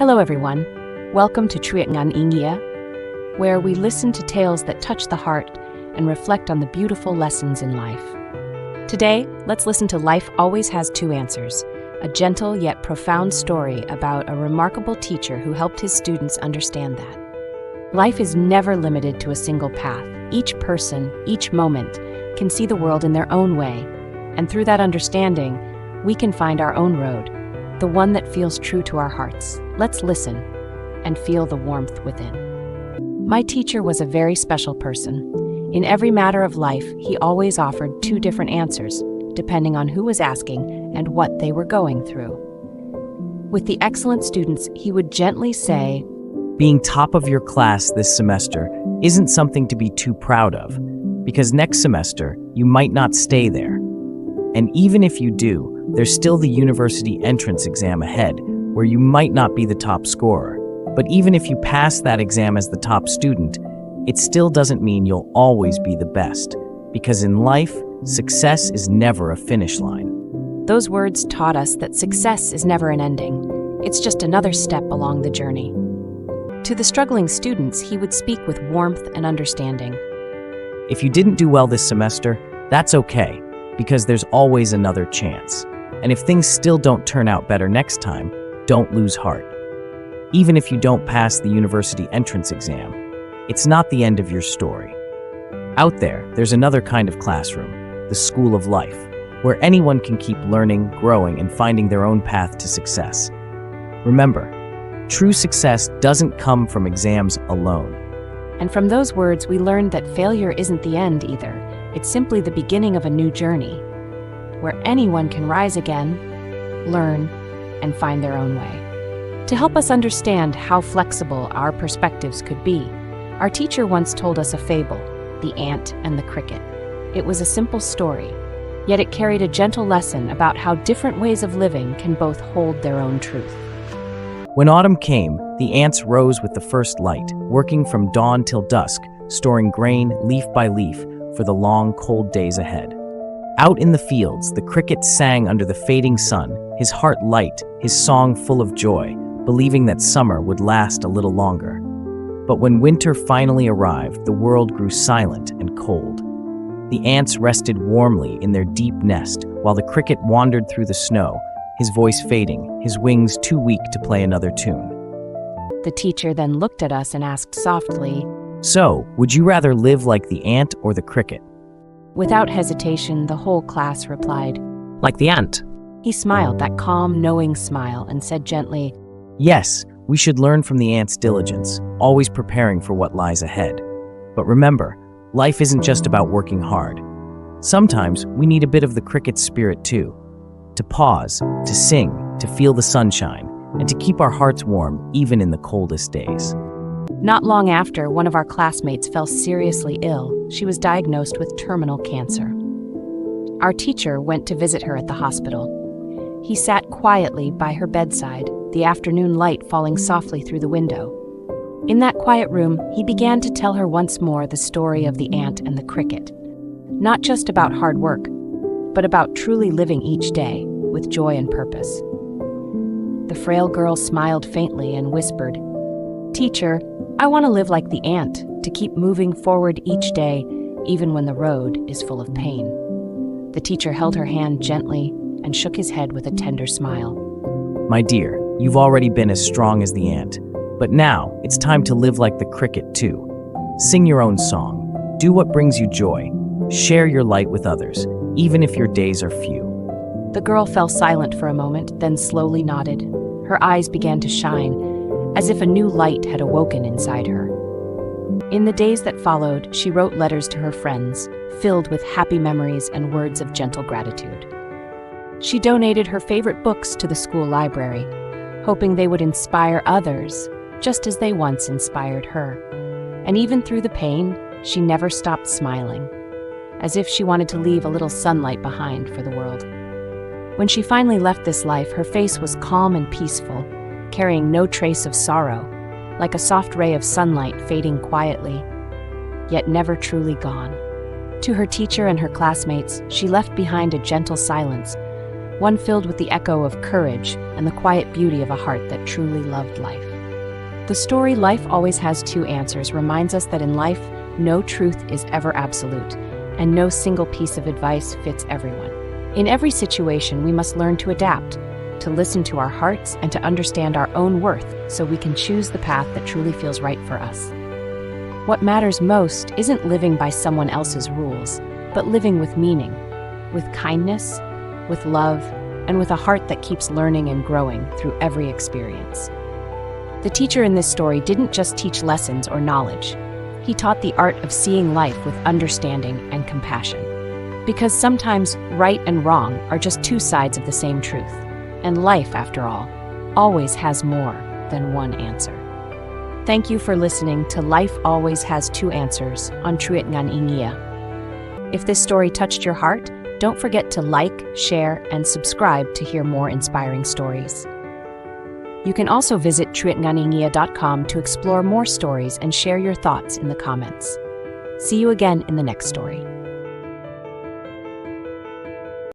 Hello everyone, welcome to Truyetngan Ingia, where we listen to tales that touch the heart and reflect on the beautiful lessons in life. Today, let's listen to Life Always Has Two Answers, a gentle yet profound story about a remarkable teacher who helped his students understand that. Life is never limited to a single path. Each person, each moment, can see the world in their own way, and through that understanding, we can find our own road, the one that feels true to our hearts. Let's listen and feel the warmth within. My teacher was a very special person. In every matter of life, he always offered two different answers, depending on who was asking and what they were going through. With the excellent students, he would gently say, "Being top of your class this semester isn't something to be too proud of, because next semester you might not stay there. And even if you do, there's still the university entrance exam ahead, where you might not be the top scorer. But even if you pass that exam as the top student, it still doesn't mean you'll always be the best, because in life, success is never a finish line." Those words taught us that success is never an ending. It's just another step along the journey. To the struggling students, he would speak with warmth and understanding. If you didn't do well this semester, that's okay, because there's always another chance. And if things still don't turn out better next time, don't lose heart. Even if you don't pass the university entrance exam, it's not the end of your story. Out there's another kind of classroom, the school of life, where anyone can keep learning, growing, and finding their own path to success. Remember, true success doesn't come from exams alone. And from those words, we learned that failure isn't the end either. It's simply the beginning of a new journey, where anyone can rise again, learn, and find their own way. To help us understand how flexible our perspectives could be, our teacher once told us a fable, The Ant and the Cricket. It was a simple story, yet it carried a gentle lesson about how different ways of living can both hold their own truth. When autumn came, the ants rose with the first light, working from dawn till dusk, storing grain leaf by leaf for the long, cold days ahead. Out in the fields, the cricket sang under the fading sun, his heart light, his song full of joy, believing that summer would last a little longer. But when winter finally arrived, the world grew silent and cold. The ants rested warmly in their deep nest, while the cricket wandered through the snow, his voice fading, his wings too weak to play another tune. The teacher then looked at us and asked softly, "So, would you rather live like the ant or the cricket?" Without hesitation, the whole class replied, "Like the ant." He smiled, that calm, knowing smile, and said gently, "Yes, we should learn from the ant's diligence, always preparing for what lies ahead. But remember, life isn't just about working hard. Sometimes we need a bit of the cricket's spirit too. To pause, to sing, to feel the sunshine, and to keep our hearts warm even in the coldest days." Not long after, one of our classmates fell seriously ill. She was diagnosed with terminal cancer. Our teacher went to visit her at the hospital. He sat quietly by her bedside, the afternoon light falling softly through the window. In that quiet room, he began to tell her once more the story of the ant and the cricket. Not just about hard work, but about truly living each day with joy and purpose. The frail girl smiled faintly and whispered, "Teacher, I want to live like the ant, to keep moving forward each day, even when the road is full of pain." The teacher held her hand gently and shook his head with a tender smile. "My dear, you've already been as strong as the ant, but now it's time to live like the cricket too. Sing your own song, do what brings you joy, share your light with others, even if your days are few." The girl fell silent for a moment, then slowly nodded. Her eyes began to shine, as if a new light had awoken inside her. In the days that followed, she wrote letters to her friends, filled with happy memories and words of gentle gratitude. She donated her favorite books to the school library, hoping they would inspire others, just as they once inspired her. And even through the pain, she never stopped smiling, as if she wanted to leave a little sunlight behind for the world. When she finally left this life, her face was calm and peaceful, carrying no trace of sorrow, like a soft ray of sunlight fading quietly, yet never truly gone. To her teacher and her classmates, she left behind a gentle silence, one filled with the echo of courage and the quiet beauty of a heart that truly loved life. The story Life Always Has Two Answers reminds us that in life, no truth is ever absolute, and no single piece of advice fits everyone. In every situation, we must learn to adapt, to listen to our hearts, and to understand our own worth so we can choose the path that truly feels right for us. What matters most isn't living by someone else's rules, but living with meaning, with kindness, with love, and with a heart that keeps learning and growing through every experience. The teacher in this story didn't just teach lessons or knowledge. He taught the art of seeing life with understanding and compassion. Because sometimes right and wrong are just two sides of the same truth. And life, after all, always has more than one answer. Thank you for listening to Life Always Has Two Answers on Truit Ngan Ingia. If this story touched your heart, don't forget to like, share, and subscribe to hear more inspiring stories. You can also visit truitnganingia.com to explore more stories and share your thoughts in the comments. See you again in the next story.